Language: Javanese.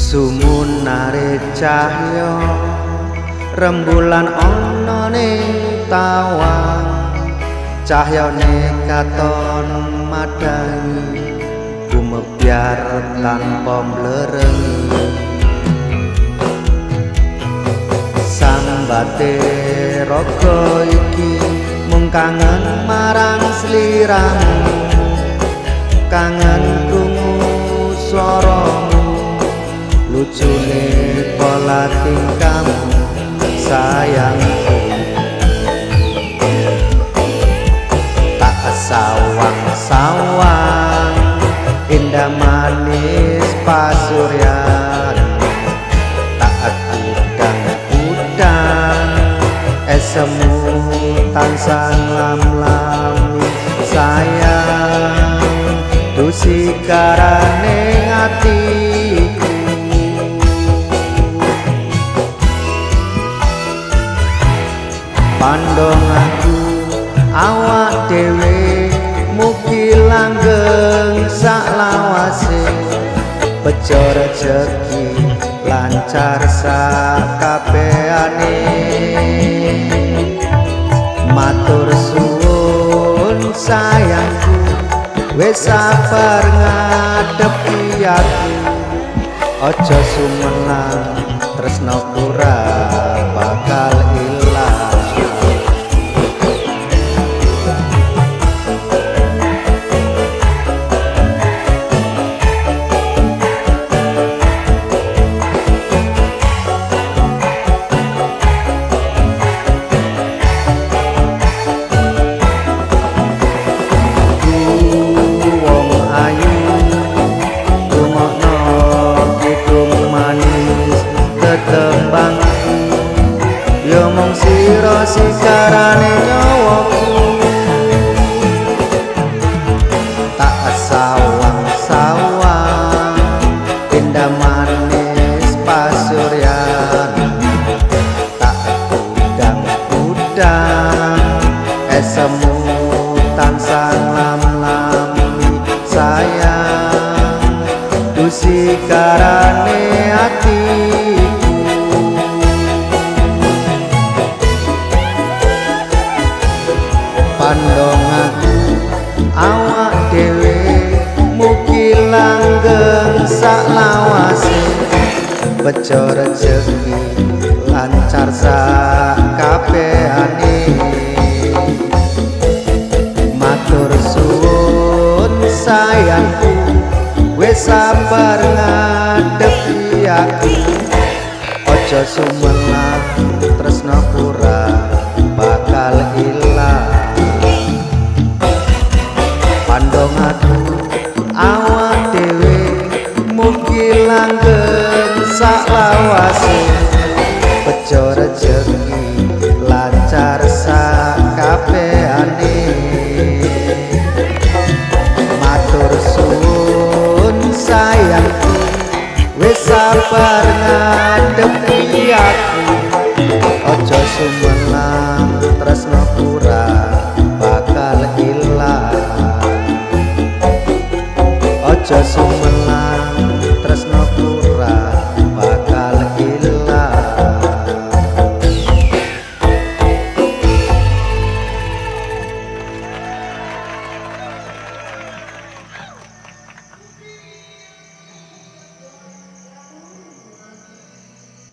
Sumunare cahya rembulan ana ning tawang, cahyane katon madangi gumebyar tanpa mlerengi. Sambate raga iki mung kangen marang sliramu, kangen krungu swaramu, lucune pola tingkahmu sayangku. Tak sawang-sawang indah manis pasuryan, tak udang-udang esemu tansah lam-lami sayang, dusi karane atiku. Pandong aku awak dhewe mugi langgeng saklawase, bejo rejeki lancar sakabehane. Matur suwun sayangku, wis sabar ngadepi aku, aja sumelang tresnaku ora bakal ilang. Yo mung sira sikarane nyawaku, tak sawang-sawang indah manis pasuryan, tak udang-udang esemu tansah lam-lami sayang, dusi karane atiku. Pandong aku awak dhewe mugi langgeng saklawase, bejo rejeki lancar sakabehane. Matur suwun sayangku, wis sabar ngadepi aku, aja sumelang tresnaku ora bakal ilang. Pandong aku awak dhewe mugi langgeng saklawase, bejo rejeki lancar sakabehane. Matur suwun sayangku, wis sabar ngadepi aku, aja sumelang tresnaku ora